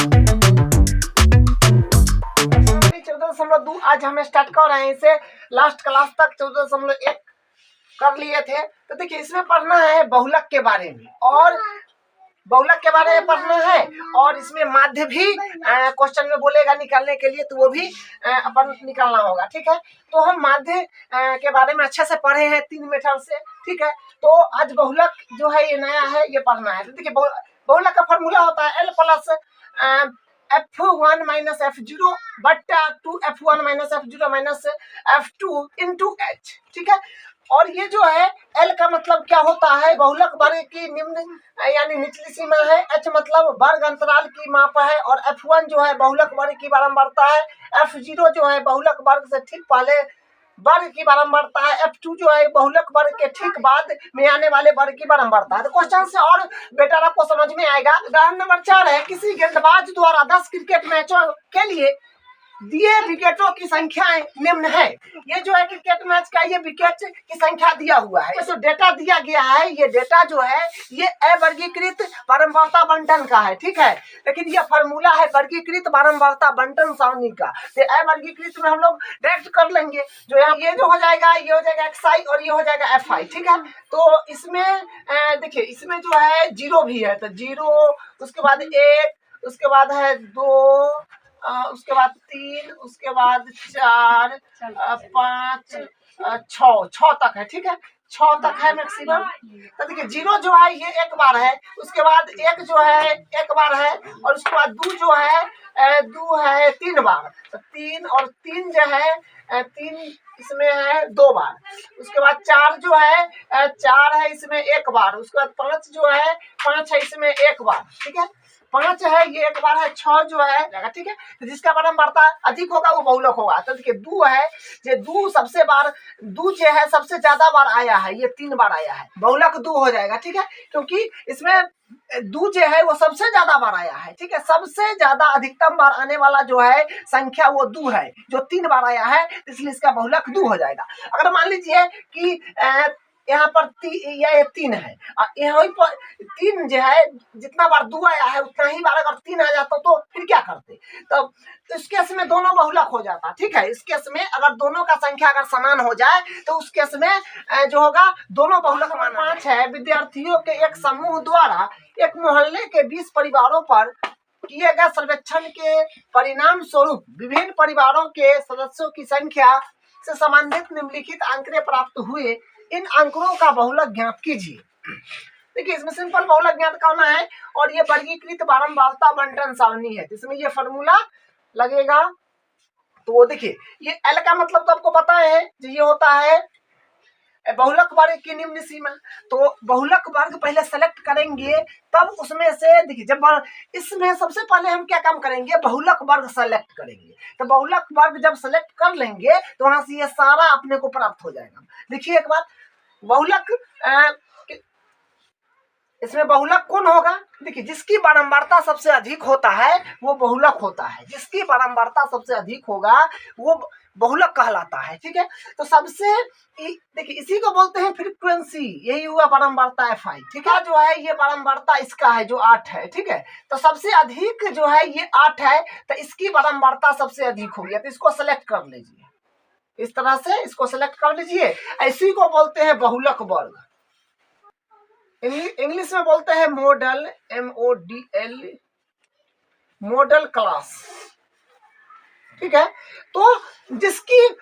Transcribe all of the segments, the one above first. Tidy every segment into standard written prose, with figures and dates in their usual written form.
14.2 आज हम स्टार्ट कर रहे हैं। इसे लास्ट क्लास तक 14.1 कर लिए थे। तो देखिए इसमें पढ़ना है बहुलक के बारे में और बहुलक के बारे में पढ़ना है और इसमें माध्य भी क्वेश्चन में बोलेगा निकालने के लिए, तो वो भी अपन निकालना होगा। ठीक है, तो हम माध्य के बारे में अच्छे से पढ़े हैं 3 मेथड से। ठीक है, तो आज बहुलक जो है ये नया है, ये पढ़ना है। तो देखिए बहुलक का फॉर्मूला होता है L plus F1 minus F0 बट्टा 2F1 minus F0 minus F2 into H। ठीक है, और ये जो है L का मतलब क्या होता है, बहुलक वर्ग की निम्न यानी निचली सीमा है। H मतलब वर्ग अंतराल की माप है और F1 जो है बहुलक वर्ग की बारंबारता है। F0 जो है बहुलक वर्ग से ठीक पहले वर्ग की बारंबारता है। F2 जो है बहुलक वर्ग के ठीक बाद में आने वाले वर्ग की बारंबारता है। तो क्वेश्चन से और बेटर आपको समझ में आएगा। उदाहरण नंबर 4 है, किसी गेंदबाज द्वारा 10 क्रिकेट मैचों के लिए दिए विकेटों की संख्याएं निम्न है। ये जो है क्रिकेट मैच का ये विकेट की संख्या दिया हुआ है, जो डेटा दिया गया है, ये डेटा जो है ये अवर्गीकृत बारंबारता बंटन का है। ठीक है, लेकिन ये फार्मूला है वर्गीकृत बारंबारता बंटन सारणी का। तो अवर्गीकृत में हम लोग डायरेक्ट कर लेंगे। जो यहाँ ये जो हो जाएगा, ये हो जाएगा xi और ये हो जाएगा fi। ठीक है, तो इसमें देखिए इसमें जो है 0 भी है, तो 0, उसके बाद 1, उसके बाद है 2, उसके बाद 3, उसके बाद 4, 5, 6 तक है। ठीक है, 6 तक है मैक्सिमम। तो देखिए 0 जो है ये एक बार है, उसके बाद 1 जो है एक बार है और उसके बाद 2 जो है 2 है 3 बार। तो 3 और 3 जो है 3 इसमें है 2 बार। उसके बाद 4 जो है 4 है इसमें एक बार। उसके बाद 5 जो है 5 है इसमें एक बार। ठीक है, 5 है ये एक बार है, 6 जो है। ठीक है, तो जिसका बारंबारता अधिक होगा वो बहुलक होगा। तो देखिए 2 है, ये 2 सबसे बार 2 जो है सबसे ज्यादा बार आया है, ये 3 बार आया है, बहुलक 2 हो जाएगा। ठीक है, क्योंकि इसमें 2 जो है वो सबसे ज्यादा बार आया है। ठीक है, सबसे ज्यादा अधिकतम बार आने वाला जो है संख्या वो 2 है, जो 3 बार आया है, इसलिए इसका बहुलक 2 हो जाएगा। अगर मान लीजिए कि यहाँ पर ये 3 है और यहाँ पर 3 जो है जितना बार 2 आया है उतना ही बार अगर 3 आ जाता तो फिर क्या करते, तो इस केस में दोनों बहुलक हो जाता। ठीक है, इस केस में अगर दोनों का संख्या अगर समान हो जाए तो उस केस में जो होगा दोनों बहुलक माना। 5 है, विद्यार्थियों के एक समूह द्वारा एक मोहल्ले के 20 परिवारों पर किए गए सर्वेक्षण के परिणाम स्वरूप विभिन्न परिवारों के सदस्यों की संख्या से संबंधित निम्नलिखित आंकड़े प्राप्त हुए। इन आंकड़ों का बहुलक ज्ञात कीजिए। देखिए इसमें सिंपल बहुलक ज्ञात करना है और ये वर्गीकृत बारंबारता बंटन सारणी है, इसमें ये फॉर्मूला लगेगा। तो देखिए ये L का मतलब तो आपको पता है, ये होता है बहुलक वर्ग की निम्न सीमा। तो बहुलक वर्ग पहले सेलेक्ट करेंगे, तब उसमें से देखिए जब इसमें सबसे पहले हम क्या काम करेंगे, बहुलक वर्ग सेलेक्ट करेंगे। तो बहुलक वर्ग जब सेलेक्ट कर लेंगे तो वहां से ये सारा अपने को प्राप्त हो जाएगा। देखिए एक बात, बहुलक इसमें बहुलक कौन होगा, देखिए जिसकी बारंबारता सबसे अधिक होता है वो बहुलक होता है। जिसकी बारंबारता सबसे अधिक होगा वो बहुलक कहलाता है। ठीक है, तो सबसे देखिए इसी को बोलते हैं फ्रीक्वेंसी, यही हुआ बारंबारता fi। ठीक है, जो है ये बारंबारता इसका है जो 8 है। ठीक है, तो सबसे अधिक जो है ये 8 है, तो इसकी बारंबारता सबसे अधिक होगी। तो इसको सेलेक्ट कर लीजिए, इस तरह से इसको सेलेक्ट कर लीजिए। इसी को बोलते हैं बहुलक वर्ग। इंग्लिश में बोलते हैं मॉडल, MODL, मॉडल क्लास। ठीक है, तो जिसकी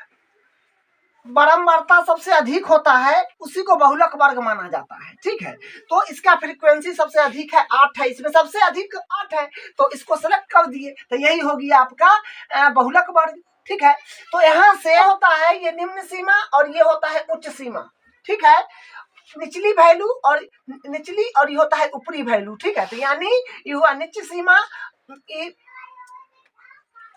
बारंबारता सबसे अधिक होता है उसी को बहुलक वर्ग माना जाता है। ठीक है, तो इसका फ्रीक्वेंसी सबसे अधिक है 8 है, इसमें सबसे अधिक 8 है, तो इसको सेलेक्ट कर दिए, तो यही होगी आपका बहुलक वर्ग। ठीक है, तो यहाँ से होता है ये निम्न सीमा और ये होता है उच्च सीमा। ठीक है, निचली वैल्यू और निचली और ये होता है ऊपरी वैल्यू। ठीक है, तो यानी ये हुआ निचली सीमा,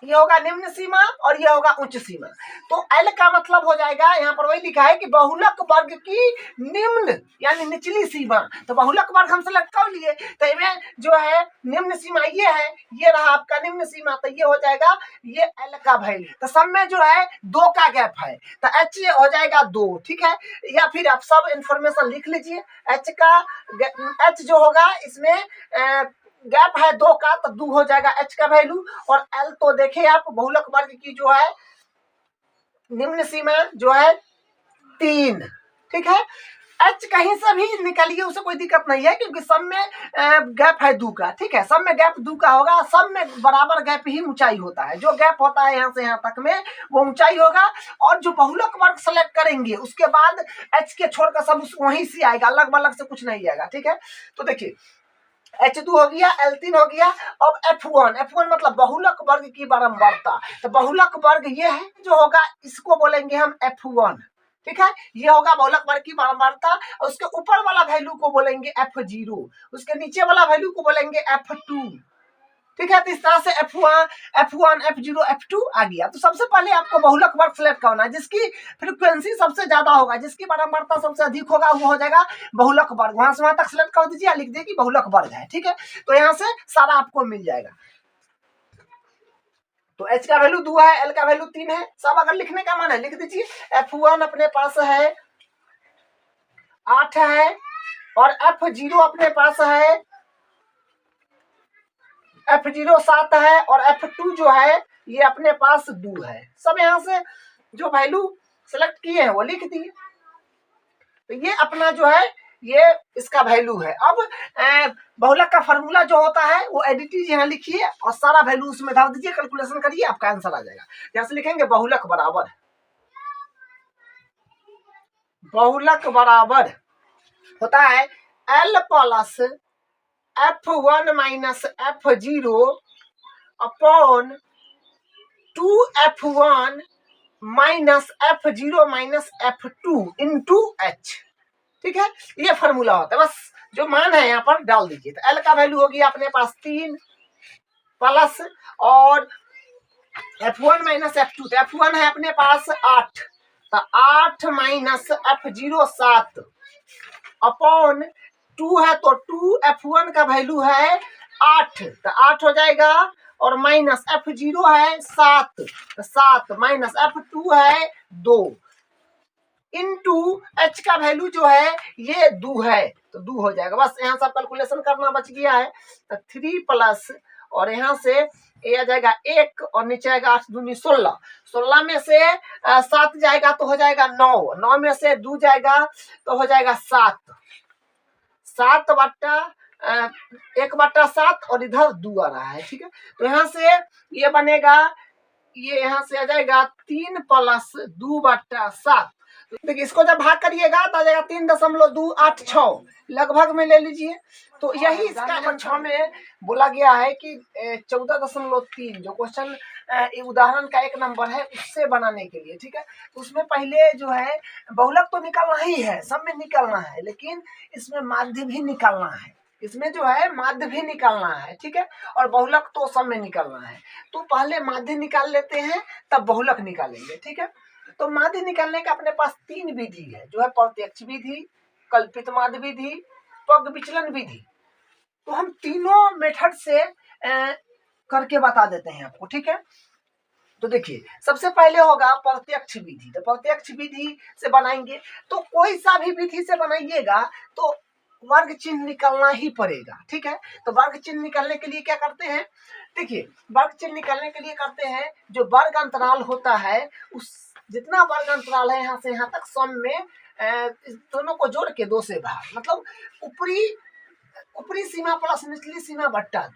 ये होगा निम्न सीमा और ये होगा उच्च सीमा। तो L का मतलब हो जाएगा, यहाँ पर वही लिखा है कि बहुलक वर्ग की निम्न यानी निचली सीमा। तो बहुलक वर्ग हम सेलेक्ट कर लिए, तो इनमें जो है निम्न सीमा ये है, ये रहा आपका निम्न सीमा, तो ये हो जाएगा ये L का वैल्यू। तो सब में जो है 2 का गैप है, तो H हो जाएगा 2। ठीक है, या फिर आप सब इंफॉर्मेशन लिख लीजिए। H जो होगा इसमें गैप है 2 का तो 2 हो जाएगा h का वैल्यू। और l तो देखिए आप बहुलक वर्ग की जो है निम्न सीमा जो है 3, ठीक है। h कहीं से भी निकालिए उसे कोई दिक्कत नहीं है, क्योंकि सब में गैप है 2 का, ठीक है। सब में गैप 2 का होगा, सब में बराबर गैप ही ऊंचाई होता है। जो गैप होता है यहाँ से यहाँ तक में वो ऊंचाई होगा। और जो बहुलक वर्ग सेलेक्ट करेंगे उसके बाद h के छोड़कर सब वहीं से आएगा, अलग बलग से कुछ नहीं आएगा, ठीक है। तो देखिए H2 हो गया, L3 हो गया। अब F1 मतलब बहुलक वर्ग की बारंबारता। तो बहुलक वर्ग ये है जो होगा, इसको बोलेंगे हम F1, ठीक है। ये होगा बहुलक वर्ग की बारंबारता। और उसके ऊपर वाला वैल्यू को बोलेंगे F0, उसके नीचे वाला वैल्यू को बोलेंगे F2, ठीक है। तो इस तरह से F1 F0 F2 आ गया। तो सबसे पहले आपको बहुलक वर्ग सेलेक्ट करना है, जिसकी फ्रीक्वेंसी सबसे ज्यादा होगा, जिसकी बारंबारता सबसे अधिक होगा, वो हो जाएगा बहुलक वर्ग। वहां से वहां तक सेलेक्ट कर दीजिए, लिख दीजिए कि बहुलक वर्ग है, ठीक है। तो यहाँ से सारा आपको मिल जाएगा। तो h का वैल्यू 2 है, l का वैल्यू 3 है। सब अगर लिखने का मन है लिख दीजिए। F1 अपने पास है 8 है, और F0 अपने पास है F0 7 है, और F2 जो है ये अपने पास 2 है। सब यहाँ से जो वैल्यू सेलेक्ट किए हैं वो लिख दिए। तो ये अपना जो है ये इसका वैल्यू है। अब बहुलक का फॉर्मूला जो होता है वो एडिटिव यहाँ लिखिए और सारा वैल्यू उसमें डाल दीजिए, कैलकुलेशन करिए, आपका आंसर आ जाएगा। यहाँ से लिखेंगे बहुलक बराबर होता है L plus F1 minus F0 upon 2F1 minus F0 minus F2 into H, ठीक है। ये फॉर्मूला होता है, बस जो मान है यहाँ पर डाल दीजिए। तो L का वैल्यू होगी अपने पास 3 प्लस, और F1 माइनस F2, तो F1 है अपने पास 8, तो 8 माइनस F0 7 अपॉन 2 है, तो 2F1 का वैल्यू है 8, तो 8 हो जाएगा, और माइनस F0 है 7, तो 7 माइनस F2 है 2 इंटू H का वैल्यू जो है ये 2 है, तो 2 हो जाएगा। बस यहाँ सब कैलकुलेशन करना बच गया है। तो 3 प्लस, और यहाँ से ये आ जाएगा 1, और नीचे आएगा 8 दूनी 16, 16 में से 7 जाएगा तो हो जाएगा 9, 9 में से 2 जाएगा तो हो जाएगा 7, 7 बट्टा 1/7, और इधर 2 आ रहा है, ठीक है। तो यहाँ से ये बनेगा, ये यहाँ से आ जाएगा 3 प्लस 2/7। देखिए इसको जब भाग करिएगा तो आ जाएगा 3.286 लगभग में ले लीजिए। तो यही इसका नंबर 6 में बोला गया है कि 14.3 जो क्वेश्चन उदाहरण का 1 नंबर है उससे बनाने के लिए, ठीक है। तो उसमें पहले जो है बहुलक तो निकालना ही है, सब में निकालना है, लेकिन इसमें माध्य भी निकालना है, इसमें जो है माध्य भी निकालना है, ठीक है। और बहुलक तो सब में निकालना है। तो पहले माध्य निकाल लेते हैं तब बहुलक निकालेंगे, ठीक है। तो माध्य निकालने का अपने पास 3 विधि है, जो है प्रत्यक्ष विधि, कल्पित माध्य विधि, पग विचलन विधि। तो हम तीनों मेथड से करके बता देते हैं आपको, ठीक है। तो देखिए सबसे पहले होगा प्रत्यक्ष विधि। तो प्रत्यक्ष विधि से बनाएंगे, तो कोई सा भी विधि से बनाइएगा तो वर्ग चिन्ह निकालना ही पड़ेगा, ठीक है। तो वर्ग चिन्ह निकालने के लिए क्या करते हैं, देखिए वर्ग चिन्ह निकालने के लिए करते हैं, जो वर्ग अंतराल होता है उस जितना वर्ग अंतराल है यहाँ से यहाँ तक सम में दोनों को जोड़ के 2 से भाग, मतलब ऊपरी सीमा प्लस निचली सीमा बट्टा 2,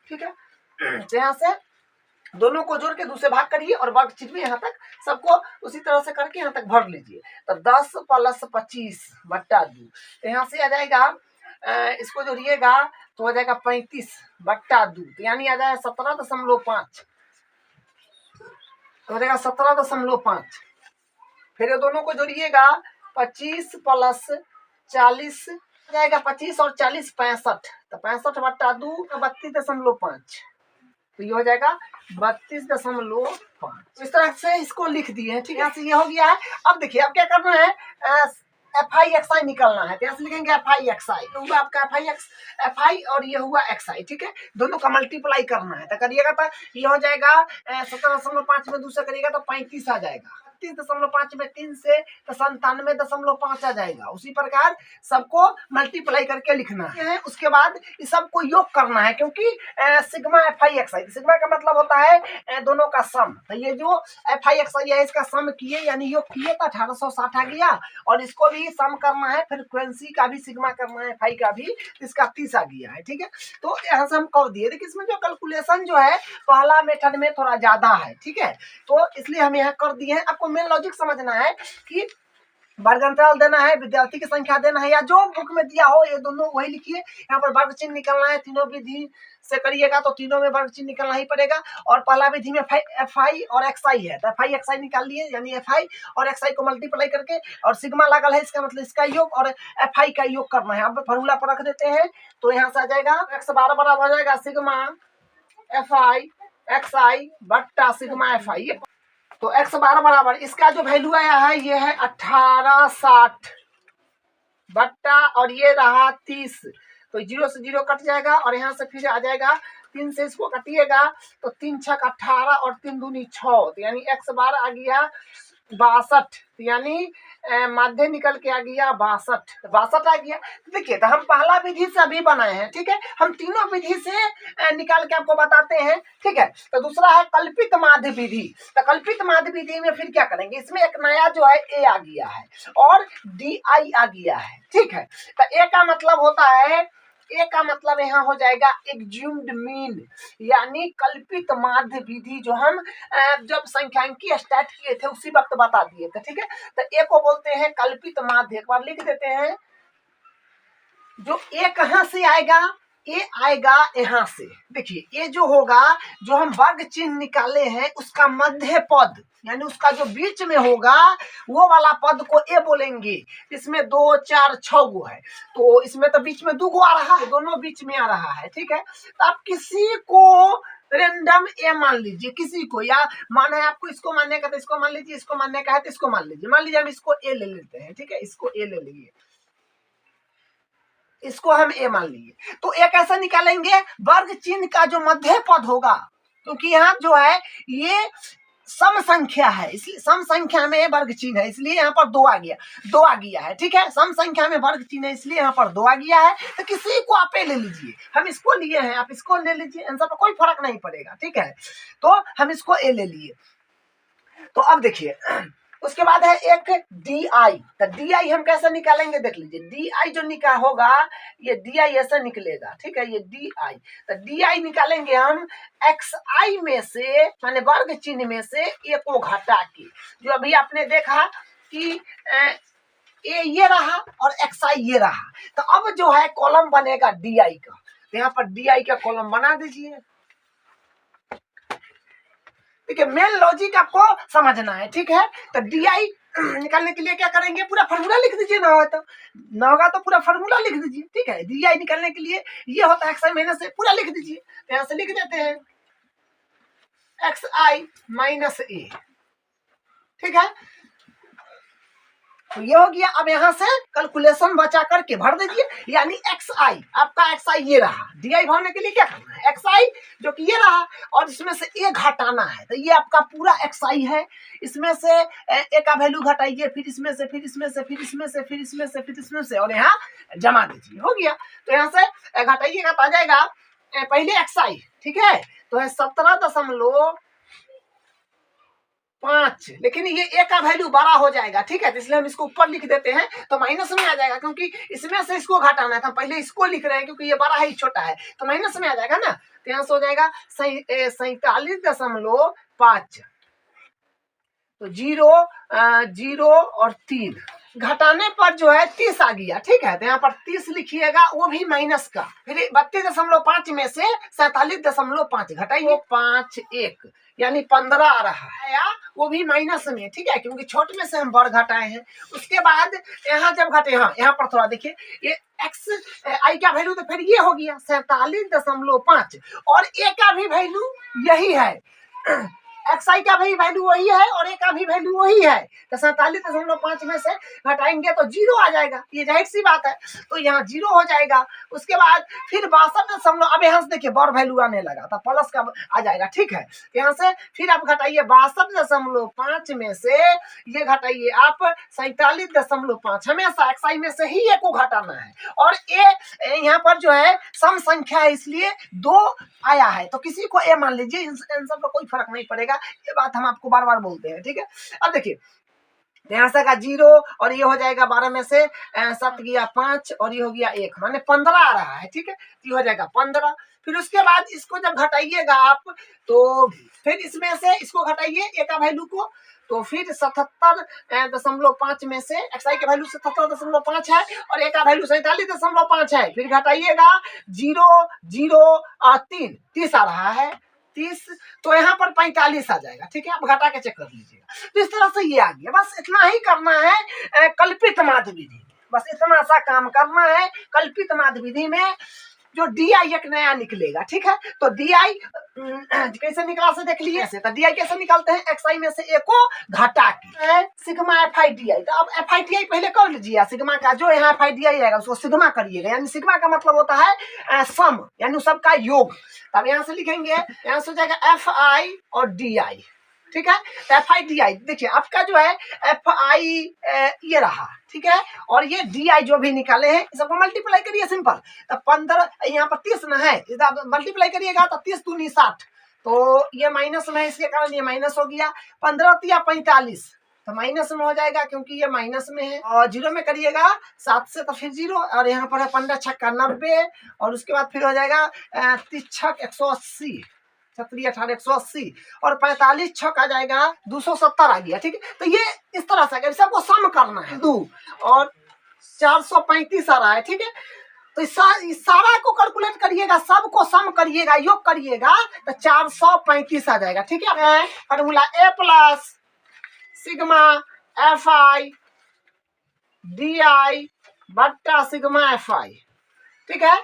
ठीक है। तो यहाँ से दोनों को जोड़ के 2 से भाग करिए और वर्ग चिन्ह में यहाँ तक सबको उसी तरह से करके यहाँ तक भर लीजिए। तो 10 प्लस 25/2, तो यहाँ से आ जाएगा इसको जोड़िएगा तो हो जाएगा 35/2, तो यानी आ जाएगा 17.5, तो हो जाएगा 17.5। फिर दोनों को जोड़िएगा 25 प्लस 40 जाएगा 25 और 40 65, तो 65/2 32.5, तो ये हो जाएगा 32.5। इस तरह से इसको लिख दिए हैं, ठीक है। ये हो गया है। अब देखिए अब क्या करना है, FI निकालना है। तो यहाँ से लिखेंगे FI हुआ आपका FI और ये हुआ XI, ठीक है। दोनों का मल्टीप्लाई करना है, तो करिएगा तो ये हो जाएगा 17.5 में 2 से करिएगा तो 35 आ जाएगा, 32.5 में 3 से तो 97.5 आ जाएगा। उसी प्रकार सबको मल्टीप्लाई करके लिखना है। उसके बाद इस सबको योग करना है, क्योंकि सिग्मा FI XI, सिग्मा का मतलब होता है दोनों का सम। तो ये जो FI XI है इसका सम किए यानी योग किए तो 1860 आ गया, और इसको भी सम करना है, फ्रीक्वेंसी का भी सिग्मा करना है, FI का भी, इसका 30 आ गया है। ठीक है, तो यहाँ से हम कर दिए। देखिए इसमें जो कैलकुलेशन जो है पहला मेथड में थोड़ा ज्यादा है। ठीक है, तो इसलिए हम यहाँ कर दिए हैं। आपको मेन लॉजिक समझना है कि वर्ग अंतराल देना है, विद्यार्थी की संख्या देना है, या जो बुक में दिया हो ये दोनों वही लिखिए। यहाँ पर वर्ग चिन्ह निकलना है, तीनों विधि से करिएगा तो तीनों में वर्ग चिन्ह निकलना ही पड़ेगा। और पहला विधि में FI और XI है, तो FI XI निकाल लिए, यानी FI और XI को मल्टीप्लाई करके, और सिग्मा लागल है इसका मतलब इसका योग और FI का योग करना है। अब फॉर्मूला पर रख देते हैं, तो यहाँ से आ जाएगा x12 बराबर हो जाएगा सिग्मा FI XI बट्टा सिग्मा FI। तो x12 बराबर इसका जो वैल्यू आया है ये है 1860 बट्टा, और ये रहा 30, तो 0 से 0 कट जाएगा, और यहाँ से फिर आ जाएगा 3 से इसको कटिएगा तो 3 छक 18 और 3 दूनी 6, तो यानी x12 आ गया 62, यानी माध्य निकल के आ गया 62 आ गया। देखिए तो हम पहला विधि से अभी बनाए हैं। ठीक है, हम तीनों विधि से निकाल के आपको बताते हैं। ठीक है, तो दूसरा है कल्पित माध्य विधि। तो कल्पित माध्य विधि में फिर क्या करेंगे, इसमें एक नया जो है ए आ गया है और DI आ गया है। ठीक है, तो ए का मतलब होता है, ए का मतलब यहाँ हो जाएगा एग्ज्यूम्ड मीन, यानी कल्पित माध्य विधि, जो हम जब संख्यांकी स्टार्ट किए थे उसी वक्त बता दिए थे। ठीक है, तो ए को बोलते हैं कल्पित माध्य। एक बार लिख देते हैं, जो ए कहाँ से आएगा, ए आएगा यहाँ से। देखिए ये जो होगा, जो हम वर्ग चिन्ह निकाले हैं उसका मध्य पद, यानी उसका जो बीच में होगा वो वाला पद को ए बोलेंगे। इसमें 2 4 6 गो है, तो इसमें तो बीच में 2 गो आ रहा है, दोनों बीच में आ रहा है। ठीक है, तो आप किसी को रेंडम ए मान लीजिए, किसी को, या माना है आपको इसको मानने का तो इसको मान लीजिए, इसको मानने का है तो इसको मान लीजिए। मान लीजिए हम इसको ए ले लेते हैं। ठीक है, इसको ए ले लीजिए, इसको हम ए मान लिए। तो ए कैसे निकालेंगे, वर्ग चिन्ह का जो मध्य पद होगा, क्योंकि यहाँ जो है ये सम संख्या है, इसलिए सम संख्या में वर्ग चिन्ह है, इसलिए यहाँ पर 2 आ गया है। ठीक है, सम संख्या में वर्ग चिन्ह है इसलिए यहाँ पर 2 आ गया है। तो किसी को आप ए ले लीजिए, हम इसको लिए हैं, आप इसको ले लीजिए, आंसर पर कोई फर्क नहीं पड़ेगा। ठीक है, तो हम इसको ए ले लिए। तो अब देखिए उसके बाद है एक DI। तो DI हम कैसे निकालेंगे, देख लीजिए। DI जो निकाल होगा, ये DI ऐसे निकलेगा। ठीक है, ये DI, तो DI निकालेंगे हम XI में से, माने वर्ग चिन्ह में से ए को घटा के। जो अभी आपने देखा कि ए ये रहा और XI ये रहा, तो अब जो है कॉलम बनेगा DI का, तो यहाँ पर DI का कॉलम बना दीजिए। ठीक है, मेन लॉजिक आपको समझना है। ठीक है, तो DI निकालने के लिए क्या करेंगे, पूरा फार्मूला लिख दीजिए, ना होगा तो पूरा फार्मूला लिख दीजिए। ठीक है, DI निकालने के लिए ये होता है XI माइनस ए, पूरा लिख दीजिए। तो यहाँ से लिख देते हैं XI माइनस ए। ठीक है, तो ये हो गया। अब यहाँ से कैलकुलेशन बचा करके भर दीजिए, यानी XI, आपका XI ये रहा। DI भरने के लिए क्या करना है, XI जो कि ये रहा और इसमें से ए घटाना है, तो ये आपका पूरा XI है। इसमें से ए का वैल्यू घटाइए, फिर इसमें से, फिर इसमें से, फिर इसमें से, फिर इसमें से, फिर इसमें से, और यहाँ जमा दीजिए, हो गया। तो यहाँ से घटाइएगा तो आ जाएगा पहले XI। ठीक है, तो है 17.5, लेकिन ये ए का वैल्यू बड़ा हो जाएगा। ठीक है, तो इसलिए हम इसको ऊपर लिख देते हैं, तो माइनस में आ जाएगा, क्योंकि इसमें से इसको घटाना है, तो पहले इसको लिख रहे हैं क्योंकि ये बड़ा है, छोटा है, तो माइनस में आ जाएगा ना। तो यहाँ से हो जाएगा 47.5, तो 0 और 3 घटाने पर जो है 30 आ गया। ठीक है, तो यहाँ पर 30 लिखिएगा, वो भी माइनस का। फिर 32.5 में से 47.5 घटाइए, 5 1, यानी 15 आ रहा है, या वो भी माइनस में। ठीक है, क्योंकि छोटे में से हम बड़ घटाए हैं। उसके बाद यहाँ जब घटे, यहाँ पर थोड़ा देखिए, ये XI का वैल्यू तो फिर ये हो गया 47.5, और ए का भी वैल्यू यही है XI का भी वैल्यू वही है और A का भी वैल्यू वही है, तो 47.5 में से घटाएंगे तो 0 आ जाएगा, ये जाहिर सी बात है, तो यहाँ 0 हो जाएगा। उसके बाद फिर 62 अब यहाँ से देखिए बड़ वैल्यू आने लगा तो प्लस का आ जाएगा, ठीक है। यहाँ से फिर आप घटाइए 62.5 में से ये घटाइए आप 47.5, हमेशा XI में से ही A को घटाना है, और A यहाँ पर जो है सम संख्या है इसलिए 2 आया है, तो किसी को A मान लीजिए, आंसर पर कोई फर्क नहीं पड़ेगा, ये बात हम आपको बार बार बोलते हैं, ठीक है। अब देखिए यहाँ से का 0 और ये हो जाएगा 12 में से 7 गया 5 और ये हो गया 1, माने 15 आ रहा है, ठीक है, ये हो जाएगा 15। फिर उसके बाद इसको जब घटाइएगा आप तो फिर इसमें से इसको घटाइए A का वैल्यू को, तो फिर 77.5 में से XI का वैल्यू 77.5 है और A का वैल्यू 47.5 है, फिर घटाइएगा 0 0 और 3 30 आ रहा है 30, तो यहाँ पर 45 आ जाएगा, ठीक है, आप घटा के चेक कर लीजिएगा। तो इस तरह से ये आ गया, बस इतना ही करना है कल्पित माध्य विधि, बस इतना सा काम करना है कल्पित माध्य विधि में, जो DI एक नया निकलेगा, ठीक है। तो DI कैसे निकला से देख लिए, तो DI कैसे निकालते हैं, XI में से A को घटा के सिग्मा FI DI, तो अब FI DI पहले कर लीजिए, सिग्मा का जो यहाँ FI DI आएगा उसको सिग्मा करिएगा, यानी सिग्मा का मतलब होता है सम, यानी सबका योग। तब यहाँ से लिखेंगे, यहाँ से हो जाएगा FI और DI, ठीक है। तो FI DI देखिए आपका जो है FI ये रहा, ठीक है, और ये DI जो भी निकाले हैं सबको मल्टीप्लाई करिए सिंपल, तो 15 यहाँ पर 30 ना है, मल्टीप्लाई करिएगा तो 30 दूनी 60, तो ये माइनस में है, इसके कारण ये माइनस हो गया, 15 तिया 45, तो माइनस में हो जाएगा क्योंकि ये माइनस में है, और 0 में करिएगा 7 से तो फिर 0, और यहाँ पर है 15 छक्का 90, और उसके बाद फिर हो जाएगा 30 छक 180, 18 180, और 45 छक आ जाएगा 270 आ गया, ठीक है। तो ये इस तरह से अगर सबको सम करना है 2 और 435 आ रहा है, ठीक है। तो इस सारा को कैलकुलेट करिएगा, सबको सम करिएगा, योग करिएगा तो 435 आ जाएगा, ठीक है। Formula A plus sigma FI DI बट्टा सिग्मा FI, ठीक है।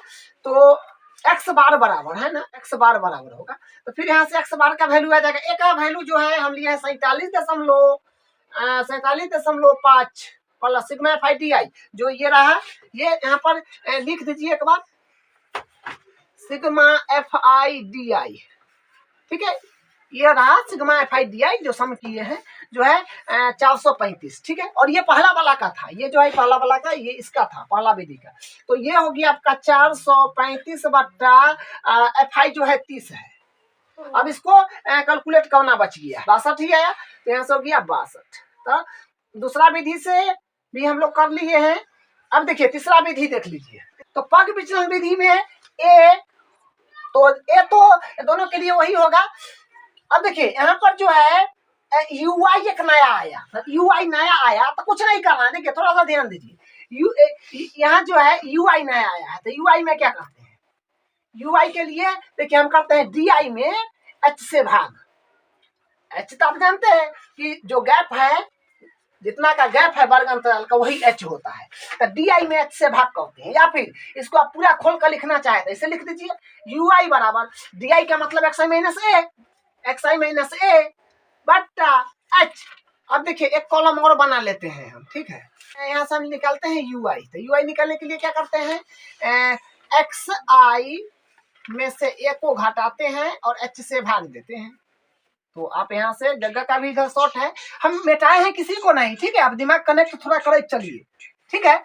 तो x बार बराबर है ना, x बार बराबर होगा, तो फिर यहाँ से x बार का वैल्यू आ जाएगा, A का वैल्यू जो है हम लिए 47.5 प्लस सिग्मा FI DI, जो ये रहा, ये यहाँ पर लिख दीजिए एक बार, सिग्मा FI DI, ठीक है, ये रहा सिग्मा FI DI जो सम किए हैं, जो है 435, ठीक है। और ये पहला वाला का था, ये जो है पहला वाला का, ये इसका था पहला विधि का, तो ये हो गया आपका 435 बट्टा FI जो है 30 है। अब इसको कैलकुलेट करना बच गया 62 ही आया, तो यहाँ से हो गया 62। तो दूसरा विधि से भी हम लोग कर लिए हैं। अब देखिए तीसरा विधि देख लीजिए, तो पग विचलन विधि में A तो दोनों के लिए वही होगा। अब देखिए यहाँ पर जो है UI एक नया आया, UI नया आया तो कुछ नहीं करना है, देखिए थोड़ा सा ध्यान दीजिए, यहाँ जो है UI नया आया है, तो UI में क्या करते हैं, UI के लिए देखिए हम करते हैं DI में H से भाग, H तो आप जानते हैं कि जो गैप है, जितना का गैप है वर्ग अंतराल का वही H होता है, तो DI में H से भाग करते हैं, या फिर इसको आप पूरा खोल कर लिखना चाहे तो इसे लिख दीजिए UI बराबर DI का मतलब XI माइनस A बट्टा H। अब देखिए एक कॉलम और बना लेते हैं हम, ठीक है, यहाँ से हम निकालते हैं UI, तो UI निकालने के लिए क्या करते हैं, XI में से A को घटाते हैं और H से भाग देते हैं। तो आप यहाँ से जगह का भी इधर शॉर्ट है, हम मिटाए हैं किसी को नहीं, ठीक है, आप दिमाग कनेक्ट थोड़ा करेक्ट चलिए, ठीक है।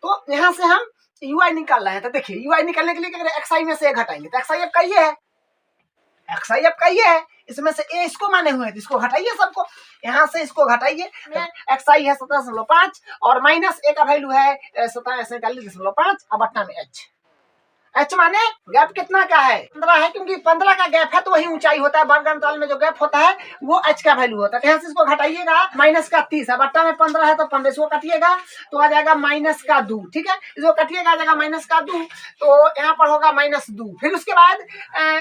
तो यहाँ से हम UI निकाल रहे हैं, तो देखिए UI निकालने के लिए क्या करें, XI में से A घटाएंगे, तो XI आपका ये है, XI आपका ये है, इसमें से A इसको माने हुए हैं, तो इसको घटाइए सबको, यहाँ से इसको घटाइए, XI है 17.5 और माइनस A का वैल्यू है 47.5 और बट्टा में H माने गैप कितना का है, 15 है, क्योंकि 15 का गैप है तो वही ऊंचाई होता है, वर्ग अंतराल में जो गैप होता है वो H का वैल्यू होता है। यहाँ से इसको घटाइएगा, माइनस का 30 है, बट्टा में 15 है तो 15 इसको कटिएगा तो आ जाएगा माइनस का 2, ठीक है, इसको कटिएगा आ जाएगा माइनस का 2, तो यहाँ पर होगा -2। फिर उसके बाद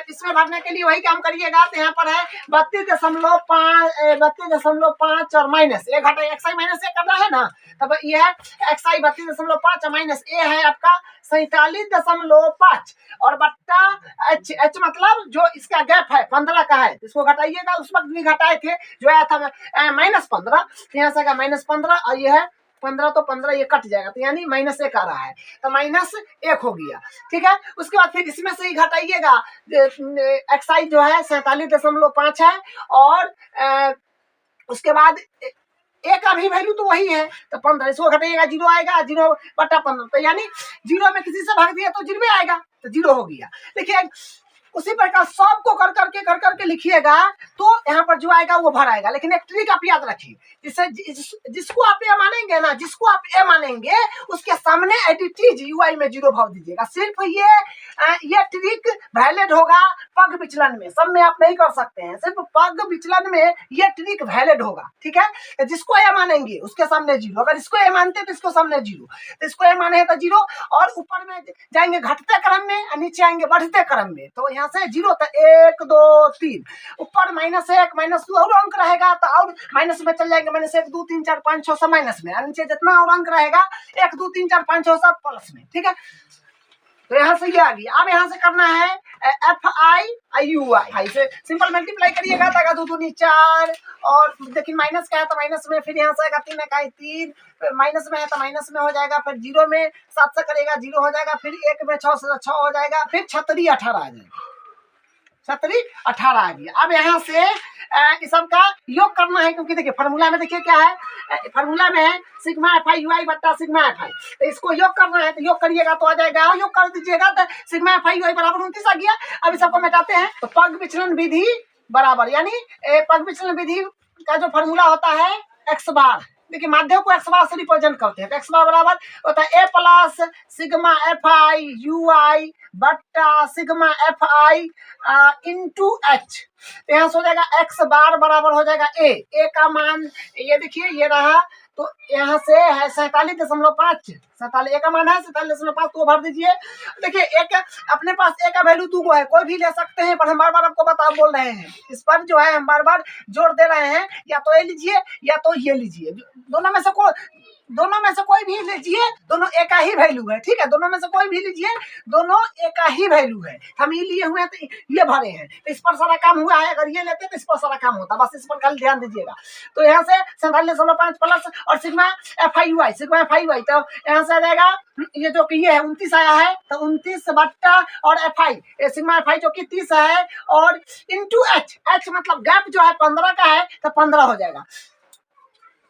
इसमें भरने के लिए वही काम करिएगा, तो यहाँ पर है 32.5 और माइनस ए घटा, XI माइनस ए कर रहा है ना, तब ये है XI 32.5 माइनस A है आपका 47.5 और बट्टा एच, एच मतलब जो इसका गैप है 15 का है, इसको घटाइएगा। उस वक्त भी घटाए थे, जो आया था -15, यहाँ से -15 और ये है 15, तो 15 ये कट जाएगा, तो यानी -1 आ रहा है, तो -1 हो गया। ठीक है, उसके बाद फिर इसमें से ही घटाइएगा, एक्साई जो है 47.5 है, और उसके बाद ए का भी वैल्यू तो वही है, तो 15, इसको घटाइएगा 0 आएगा, 0/15, तो यानी 0 में किसी से भाग दिया तो 0 आएगा, तो 0 हो गया। देखिए उसी प्रकार सबको कर करके लिखिएगा, तो यहाँ पर जो आएगा वो भर आएगा। लेकिन एक ट्रिक आप याद रखिए, जिसको आप ए मानेंगे ना, जिसको आप ए मानेंगे उसके सामने एडिटीज यूआई में 0 भाव दीजिएगा। सिर्फ ये ट्रिक वैलिड होगा पग विचलन में, सब में आप नहीं कर सकते हैं, सिर्फ पग विचलन में ये ट्रिक वैलिड होगा। ठीक है, जिसको ए मानेंगे उसके सामने 0, अगर इसको ए मानते तो इसको सामने 0, तो इसको ए माने तो 0, और ऊपर में जाएंगे घटते क्रम में और नीचे आएंगे बढ़ते क्रम में, तो यहाँ से 0 तो 1 2 3, ऊपर -1 -2 और अंक रहेगा, तो और माइनस में चल जाएंगे, -1 2 3 4 5 6 सब माइनस में, और नीचे जितना और अंक रहेगा 1 2 3 4 5 6 सब प्लस में। ठीक है, तो यहाँ से ये आ गया। अब यहाँ से करना है FI/UI से सिंपल मल्टीप्लाई करिएगा, तो 2 दूनी 4, और लेकिन माइनस का है तो माइनस में, फिर यहाँ से आएगा 3 का 3, माइनस में है तो माइनस में हो जाएगा, फिर 0 में 7 से करेगा 0 हो जाएगा, फिर 1 में 6 से 6 हो जाएगा, फिर 36 18 आ जाएगा, 36 18 आ गया। अब यहाँ से इस सब का योग करना है, क्योंकि देखिए फार्मूला में देखिए क्या है, फार्मूला में है सिग्मा FI/UI बट्टा सिग्मा FI, तो इसको योग करना है, तो योग करिएगा तो आ जाएगा, योग कर दीजिएगा तो सिग्मा FI/UI बराबर 29 आ गया। अब इस सबको मिटाते हैं, तो पग विचलन विधि बराबर, यानी पग विचलन विधि का जो फार्मूला होता है x बार, देखिए माध्यम को x बार से रिप्रेजेंट करते हैं, तो x बार बराबर होता है a प्लस सिग्मा FI/UI बट्टा सिग्मा FI इंटू एच, तो यहाँ से हो जाएगा x बार बराबर हो जाएगा a का मान ये देखिए ये रहा, तो यहाँ से है 47.5, 47 ए का मान है 47.5, तो भर दीजिए। देखिए एक अपने पास ए का वैल्यू 2 है, कोई भी ले सकते हैं, पर हम बार बार आपको बोल रहे हैं, इस पर जो है हम बार बार जोर दे रहे हैं, या तो ए लीजिए या तो ये लीजिए, दोनों में से कोई भी लीजिए, दोनों एक का ही वैल्यू है। ठीक है, दोनों में से कोई भी लीजिए, दोनों एक का ही वैल्यू है, हम ये लिए हुए हैं तो ये भरे हैं, तो इस पर सारा काम हुआ है, अगर ये लेते तो इस पर सारा काम होता, बस इस पर खाली ध्यान दीजिएगा। तो यहाँ से 47.5 प्लस और सिग्मा FI/UI, तो यहाँ से आ जाएगा ये जो कि ये है 29 आया है, तो 29 बट्टा और सिग्मा FI जो कि 30 है, और इंटू एच मतलब गैप जो है 15 का है, तो 15 हो जाएगा,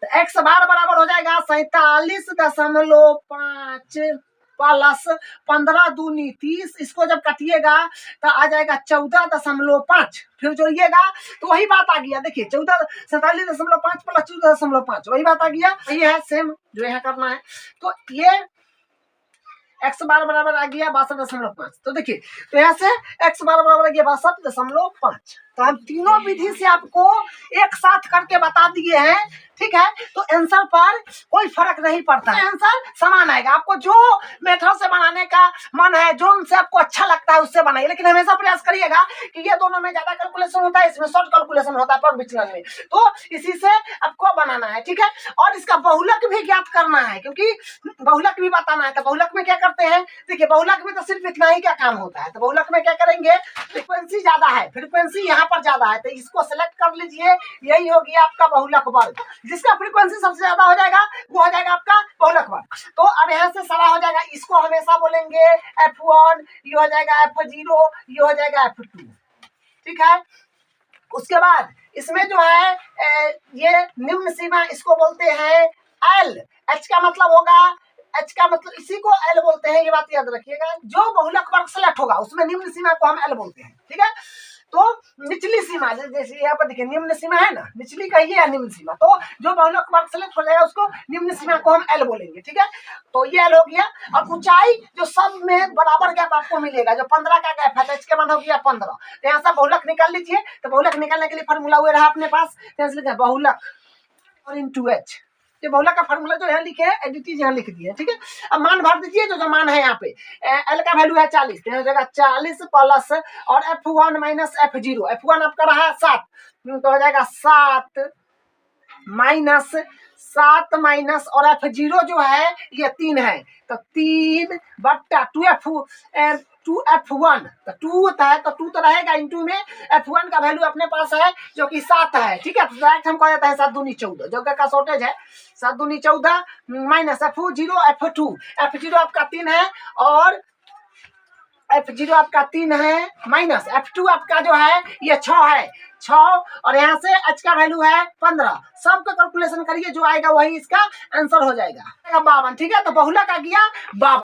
तो x बार बराबर हो जाएगा 47.5 प्लस 15 दूनी 30, इसको जब काटिएगा तो आ जाएगा 14.5, फिर जोड़िएगा तो वही बात आ गया। देखिए 47.5 प्लस 14.5 वही बात आ गया, ये है सेम जो यहाँ करना है, तो ये x बार बराबर आ गया 62.5, तो देखिए तो यहाँ से x बार बराबर आ गया 62.5, तो हम तीनों विधि से आपको एक साथ करके बता दिए हैं। ठीक है, तो आंसर पर कोई फर्क नहीं पड़ता है, आंसर समान आएगा। आपको जो मेथड से बनाने का मन है, जो उनसे आपको अच्छा लगता है उससे बनाइए, लेकिन हमेशा प्रयास करिएगा कि ये दोनों में ज्यादा कैलकुलेशन होता है, इसमें शॉर्ट कैलकुलेशन होता है पग विचलन में, तो इसी से आपको बनाना है। ठीक है, और इसका बहुलक भी ज्ञात करना है, क्योंकि बहुलक भी बताना है। तो बहुलक में क्या करते हैं, देखिए बहुलक में तो सिर्फ इतना ही क्या काम होता है, तो बहुलक में क्या करेंगे, फ्रीक्वेंसी ज्यादा है, फ्रीक्वेंसी यहाँ पर ज्यादा है, तो इसको सेलेक्ट कर लीजिए, यही हो गया आपका बहुलक वर्ग, जिसका फ्रीक्वेंसी सबसे ज्यादा हो जाएगा वो हो जाएगा आपका बहुलक वर्ग। तो अब यहाँ से सारा हो जाएगा, इसको हमेशा बोलेंगे F1, ये हो जाएगा F0, ये हो जाएगा F2। ठीक है, उसके बाद इसमें जो है ये निम्न सीमा, इसको बोलते हैं L, H का मतलब होगा, H का मतलब इसी को L बोलते हैं, ये बात याद रखिएगा। जो बहुलक वर्ग सेलेक्ट होगा उसमें निम्न सीमा को हम L बोलते हैं। ठीक है, तो निचली सीमा जैसे यहाँ पर देखिए निम्न सीमा है ना, निचली कहिए या निम्न सीमा, तो जो बहुलक वर्ग सेलेक्ट हो जाएगा उसको निम्न सीमा को हम L बोलेंगे। ठीक है, तो ये L हो गया। और ऊंचाई जो सब में बराबर गैप आपको मिलेगा, जो 15 का गैप है तो इसके मान हो गया 15, तो यहाँ से बहुलक निकाल लीजिए। तो बहुलक निकालने के लिए फार्मूला हुए रहा अपने पास, बहुलक और इंटू एच, ये बहुलक का फार्मूला जो यहाँ लिखे है, एडिटीज यहाँ लिख दिए। ठीक है, अब मान भर दीजिए, जो मान है यहाँ पे L का वैल्यू है 40, तो हो जाएगा 40 प्लस और F1 माइनस F0, F1 आपका रहा 7, तो हो जाएगा 7 माइनस 7 माइनस और F0 जो है ये 3 है, तो 3/2 2F1, तो 2 होता है तो 2 तो रहेगा इंटू में F1 का वैल्यू अपने पास है जो कि 7 है। ठीक है, तो डायरेक्ट हम कह देते हैं 7 दूनी 14, जो का शॉर्टेज है 7 दूनी 14 माइनस F0 F0 आपका 3 है और F0 आपका 3 है माइनस F2 आपका जो है ये 6 है 6 और यहाँ से H का वैल्यू है 15। सबका कैलकुलेशन करिए, जो आएगा वही इसका आंसर हो जाएगा 52। ठीक है, तो बहुलक आ गया 52।